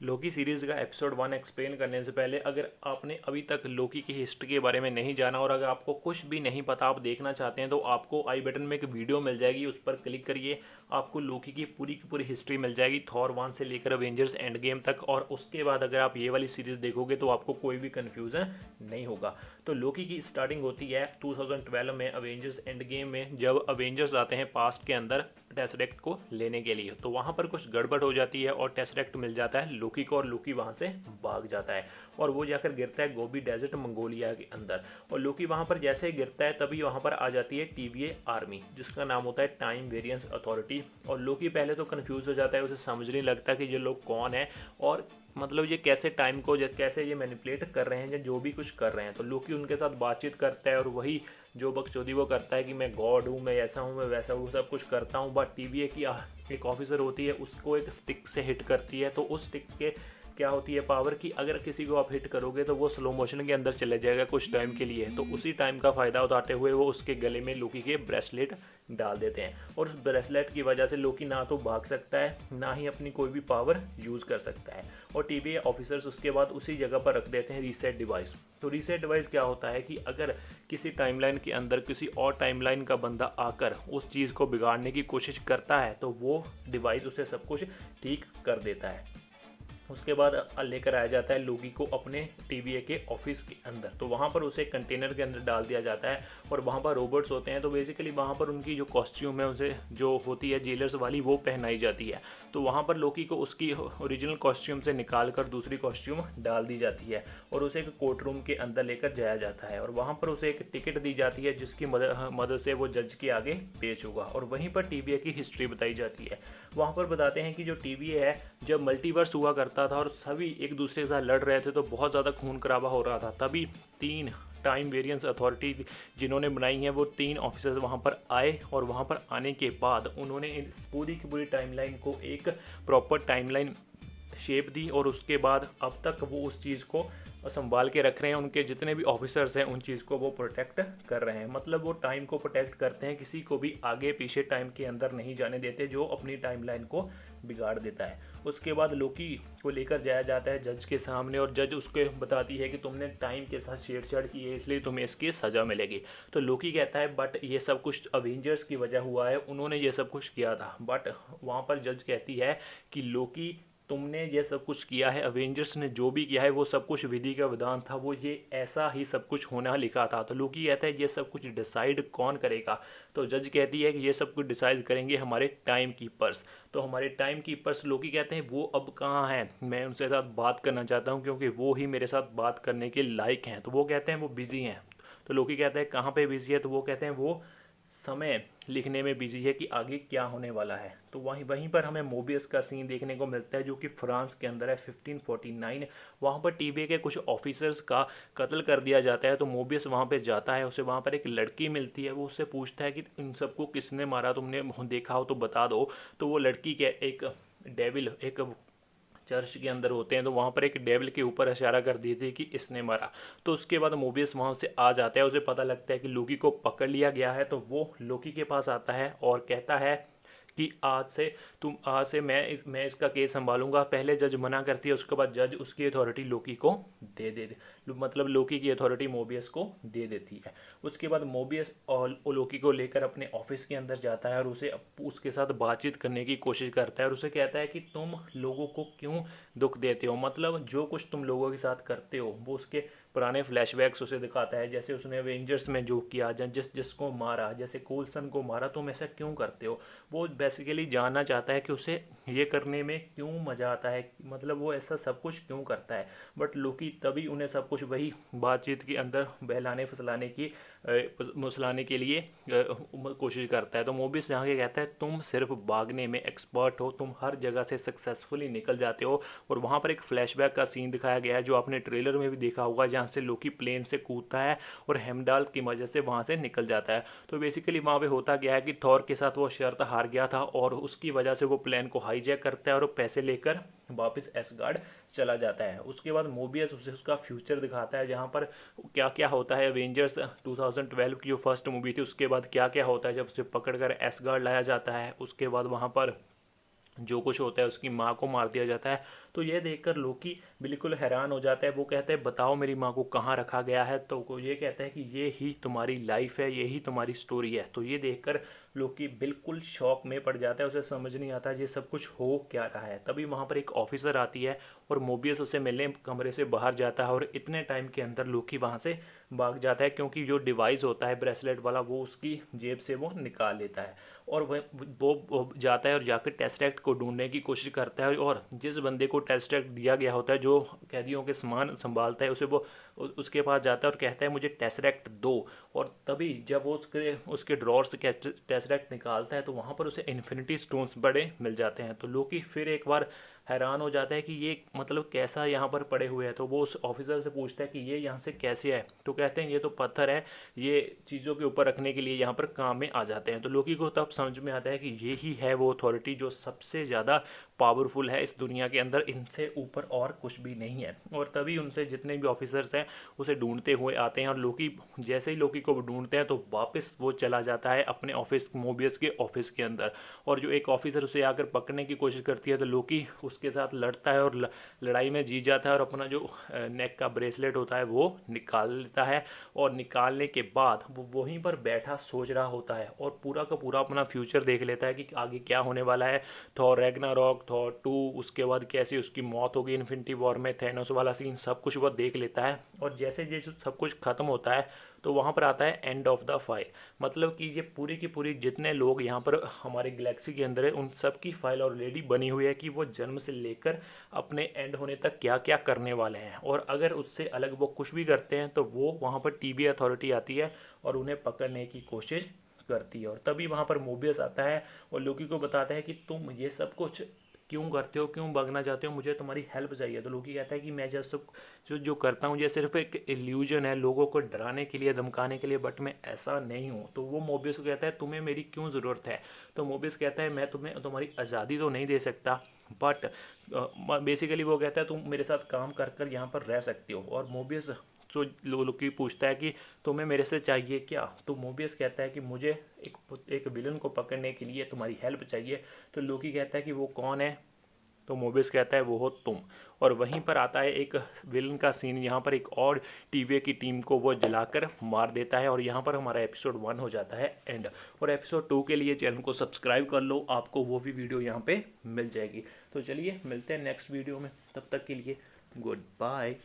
लोकी series का episode 1 explain करने से पहले अगर आपने अभी तक लोकी की हिस्ट्री के बारे में नहीं जाना और अगर आपको कुछ भी नहीं पता आप देखना चाहते हैं तो आपको आई बटन में एक वीडियो मिल जाएगी, उस पर क्लिक करिए। आपको लोकी की पूरी हिस्ट्री मिल जाएगी, थॉर 1 से लेकर अवेंजर्स एंड गेम तक। और उसके बाद अगर आप ये वाली सीरीज़ देखोगे तो आपको कोई भी कन्फ्यूज़न नहीं होगा। तो लोकी की स्टार्टिंग होती है 2012 में अवेंजर्स एंड गेम में, जब अवेंजर्स आते हैं पास्ट के अंदर टेसरेक्ट को लेने के लिए। तो वहाँ पर कुछ गड़बड़ हो जाती है और टेसरेक्ट मिल जाता है लोकी को और लोकी वहाँ से भाग जाता है और वो जाकर गिरता है गोबी डेजर्ट मंगोलिया के अंदर। और लोकी वहाँ पर जैसे ही गिरता है तभी वहाँ पर आ जाती है TVA आर्मी, जिसका नाम होता है टाइम वेरिएंस अथॉरिटी। और लोकी पहले तो कंफ्यूज हो जाता है, उसे समझ नहीं लगता कि ये लोग कौन है और मतलब ये कैसे टाइम को कैसे ये मैनिपुलेट कर रहे हैं या जो भी कुछ कर रहे हैं। तो लोकी उनके साथ बातचीत करता है और वही जो बकचोदी वो करता है कि मैं गॉड हूँ, मैं ऐसा हूँ, मैं वैसा हूँ, सब कुछ करता हूँ। बट TVA की एक ऑफिसर होती है, उसको एक स्टिक से हिट करती है। तो उस स्टिक के क्या होती है पावर कि अगर किसी को आप हिट करोगे तो वो स्लो मोशन के अंदर चले जाएगा कुछ टाइम के लिए। तो उसी टाइम का फ़ायदा उठाते हुए वो उसके गले में लोकी के ब्रेसलेट डाल देते हैं और उस ब्रेसलेट की वजह से लोकी ना तो भाग सकता है ना ही अपनी कोई भी पावर यूज़ कर सकता है। और TVA ऑफिसर्स उसके बाद उसी जगह पर रख देते हैं रीसेट डिवाइस। तो रीसेट डिवाइस क्या होता है कि अगर किसी टाइमलाइन के अंदर किसी और टाइमलाइन का बंदा आकर उस चीज़ को बिगाड़ने की कोशिश करता है तो वो डिवाइस उसे सब कुछ ठीक कर देता है। उसके बाद लेकर आया जाता है लोकी को अपने TVA के ऑफिस के अंदर। तो वहाँ पर उसे कंटेनर के अंदर डाल दिया जाता है और वहाँ पर रोबोट्स होते हैं। तो बेसिकली वहाँ पर उनकी जो कॉस्ट्यूम है उसे जो होती है जेलर्स वाली वो पहनाई जाती है। तो वहाँ पर लोकी को उसकी ओरिजिनल कॉस्ट्यूम से निकाल कर दूसरी कॉस्ट्यूम डाल दी जाती है और उसे एक कोर्ट रूम के अंदर लेकर जाया जाता है और वहाँ पर उसे एक टिकट दी जाती है जिसकी मदद से वो जज के आगे पेश होगा। और वहीं पर TVA की हिस्ट्री बताई जाती है। वहाँ पर बताते हैं कि जो TVA है, जब मल्टीवर्स हुआ करता था और सभी एक दूसरे के साथ लड़ रहे थे तो बहुत ज़्यादा खून खराबा हो रहा था, तभी 3 टाइम वेरिएंस अथॉरिटी जिन्होंने बनाई है वो 3 ऑफिसर्स वहाँ पर आए और वहाँ पर आने के बाद उन्होंने इस पूरी की पूरी टाइमलाइन को एक प्रॉपर टाइमलाइन शेप दी और उसके बाद अब तक वो उस चीज़ को संभाल के रख रहे हैं। उनके जितने भी ऑफिसर्स हैं उन चीज़ को वो प्रोटेक्ट कर रहे हैं, मतलब वो टाइम को प्रोटेक्ट करते हैं, किसी को भी आगे पीछे टाइम के अंदर नहीं जाने देते जो अपनी टाइमलाइन को बिगाड़ देता है। उसके बाद लोकी को लेकर जाया जाता है जज के सामने और जज उसको बताती है कि तुमने टाइम के साथ छेड़छाड़ की है इसलिए तुम्हें इसकी सज़ा मिलेगी। तो लोकी कहता है बट ये सब कुछ अवेंजर्स की वजह हुआ है, उन्होंने ये सब कुछ किया था। बट वहाँ पर जज कहती है कि लोकी तुमने ये सब कुछ किया है, अवेंजर्स ने जो भी किया है वो सब कुछ विधि का विधान था, वो ये ऐसा ही सब कुछ होना लिखा था। तो लोकी कहता है ये सब कुछ डिसाइड कौन करेगा। तो जज कहती है कि ये सब कुछ डिसाइड करेंगे हमारे टाइम कीपर्स। तो हमारे टाइम कीपर्स लोकी कहते हैं वो अब कहाँ हैं, मैं उनसे साथ बात करना चाहता हूँ क्योंकि वो ही मेरे साथ बात करने के लायक हैं। तो वो कहते हैं वो बिजी हैं। तो लोकी कहता है कहाँ पे बिजी है, तो वो कहते हैं वो समय लिखने में बिजी है कि आगे क्या होने वाला है। तो वहीं वहीं पर हमें मोबियस का सीन देखने को मिलता है जो कि फ्रांस के अंदर है 1549। वहाँ पर TVA के कुछ ऑफिसर्स का कत्ल कर दिया जाता है। तो मोबियस वहाँ पे जाता है, उसे वहाँ पर एक लड़की मिलती है, वो उससे पूछता है कि इन सबको किसने मारा, तुमने देखा हो तो बता दो। तो वो लड़की के एक डेविल एक चर्च के अंदर होते हैं तो वहाँ पर एक डेविल के ऊपर इशारा कर दिए थे कि इसने मारा। तो उसके बाद मोबियस वहाँ से आ जाता है, उसे पता लगता है कि लोकी को पकड़ लिया गया है। तो वो लोकी के पास आता है और कहता है कि आज से मैं इसका केस संभालूंगा। पहले जज मना करती है, उसके बाद जज उसकी अथॉरिटी लोकी को दे मतलब लोकी की अथॉरिटी मोबियस को दे देती है। उसके बाद मोबियस और लोकी को लेकर अपने ऑफिस के अंदर जाता है और उसके साथ बातचीत करने की कोशिश करता है और उसे कहता है कि तुम लोगों को क्यों दुख देते हो, मतलब जो कुछ तुम लोगों के साथ करते हो। वो उसके पुराने फ्लैशबैक्स उसे दिखाता है, जैसे उसने अवेंजर्स में जो किया, जिसको मारा, जैसे कोल्सन को मारा, तुम ऐसा क्यों करते हो। वो बेसिकली जानना चाहता है कि उसे ये करने में क्यों मज़ा आता है, मतलब वो ऐसा सब कुछ क्यों करता है। बट लोकी तभी उन्हें सब कुछ वही बातचीत के अंदर बहलाने फुसलाने के लिए कोशिश करता है। तो मोबियस यहाँ के कहता है तुम सिर्फ भागने में एक्सपर्ट हो, तुम हर जगह से सक्सेसफुली निकल जाते हो। और वहाँ पर एक फ्लैशबैक का सीन दिखाया गया है जो आपने ट्रेलर में भी देखा होगा, जहाँ से लोकी प्लेन से कूदता है और हेमडाल की वजह से वहाँ से निकल जाता है। तो बेसिकली वहाँ पे होता गया है कि थॉर के साथ वो शर्त हार गया था और उसकी वजह से वो प्लेन को हाईजैक करता है और पैसे लेकर वापस एसगार्ड चला जाता है। उसके बाद मोबियस उसे उसका फ्यूचर दिखाता है, जहाँ पर क्या क्या होता है। अवेंजर्स 2012 की जो फर्स्ट मूवी थी उसके बाद क्या क्या होता है जब उसे पकड़कर एसगार्ड लाया जाता है। उसके बाद वहाँ पर जो कुछ होता है, उसकी माँ को मार दिया जाता है। तो यह देखकर लोकी बिल्कुल हैरान हो जाता है। वो कहता है बताओ मेरी माँ को कहाँ रखा गया है। तो वो ये कहता है कि ये ही तुम्हारी लाइफ है, यही तुम्हारी स्टोरी है। तो ये देखकर लोकी बिल्कुल शॉक में पड़ जाता है, उसे समझ नहीं आता ये सब कुछ हो क्या रहा है। तभी वहाँ पर एक ऑफिसर आती है और मोबियस उसे मिलने कमरे से बाहर जाता है और इतने टाइम के अंदर लोकी वहाँ से भाग जाता है, क्योंकि जो डिवाइस होता है ब्रेसलेट वाला वो उसकी जेब से वो निकाल लेता है। और वो जाता है और जाकर टेस्टरेक्ट को ढूंढने की कोशिश करता है, और जिस बंदे को टेस्टरेक्ट दिया गया होता है जो कैदियों के सामान संभालता है उसे वो उसके पास जाता है और कहता है मुझे टेस्टरेक्ट दो। और तभी जब वो उसके उसके ड्रॉर से टेस्टरेक्ट निकालता है तो वहाँ पर उसे इन्फिनिटी स्टोन्स बड़े मिल जाते हैं। तो लोकी फिर एक बार हैरान हो जाता है कि ये मतलब कैसा यहाँ पर पड़े हुए हैं। तो वो उस ऑफिसर से पूछता है कि ये यहाँ से कैसे है। तो कहते हैं ये तो पत्थर है, ये चीज़ों के ऊपर रखने के लिए यहाँ पर काम में आ जाते हैं। तो लोकी को तब समझ में आता है कि ये ही है वो अथॉरिटी जो सबसे ज़्यादा पावरफुल है इस दुनिया के अंदर, इनसे ऊपर और कुछ भी नहीं है। और तभी उनसे जितने भी ऑफिसर्स हैं उसे ढूंढते हुए आते हैं, और लोकी जैसे ही लोकी को ढूंढते हैं तो वापस वो चला जाता है अपने ऑफिस मोबियस के ऑफिस के अंदर। और जो एक ऑफिसर उसे आकर पकड़ने की कोशिश करती है तो लोकी उसके साथ लड़ता है और लड़ाई में जीत जाता है और अपना जो नेक का ब्रेसलेट होता है वो निकाल लेता है। और निकालने के बाद वो वहीं पर बैठा सोच रहा होता है और पूरा का पूरा अपना फ्यूचर देख लेता है कि आगे क्या होने वाला है। थॉर रैग्नारॉक, थॉर 2, उसके बाद कैसे उसकी मौत होगी इन्फिनिटी वॉर में, थैनोस वाला सीन, सब कुछ वो देख लेता है। और जैसे जैसे सब कुछ खत्म होता है तो वहाँ पर आता है एंड ऑफ द फाइल। मतलब कि ये पूरी की पूरी जितने लोग यहाँ पर हमारे गैलेक्सी के अंदर है उन सब की फाइल ऑलरेडी बनी हुई है कि वो जन्म से लेकर अपने एंड होने तक क्या क्या करने वाले हैं। और अगर उससे अलग वो कुछ भी करते हैं तो वो वहाँ पर टीबी अथॉरिटी आती है और उन्हें पकड़ने की कोशिश करती है। और तभी वहाँ पर मोबियस आता है और लोकी को बताता है कि तुम ये सब कुछ क्यों करते हो, क्यों भागना चाहते हो, मुझे तुम्हारी हेल्प चाहिए। तो लोकी कहता है कि मैं जैसे जो जो करता हूँ ये सिर्फ एक इल्यूजन है लोगों को डराने के लिए, धमकाने के लिए, बट मैं ऐसा नहीं हूँ। तो वो मोबियस को कहता है तुम्हें मेरी क्यों ज़रूरत है। तो मोबियस कहता है मैं तुम्हें तुम्हारी आज़ादी तो नहीं दे सकता, बट बेसिकली वो कहता है तुम मेरे साथ काम कर कर यहाँ पर रह सकते हो। और मोबियस जो लोकी पूछता है कि तुम्हें मेरे से चाहिए क्या। तो मोबियस कहता है कि मुझे एक विलन को पकड़ने के लिए तुम्हारी हेल्प चाहिए। तो लोकी कहता है कि वो कौन है। तो मोबियस कहता है वो हो तुम। और वहीं पर आता है एक विलन का सीन, यहाँ पर एक और टीवीए की टीम को वो जलाकर मार देता है। और यहाँ पर हमारा एपिसोड 1 हो जाता है एंड। और एपिसोड 2 के लिए चैनल को सब्सक्राइब कर लो, आपको वो भी वीडियो यहाँ पे मिल जाएगी। तो चलिए मिलते हैं नेक्स्ट वीडियो में, तब तक के लिए गुड बाय।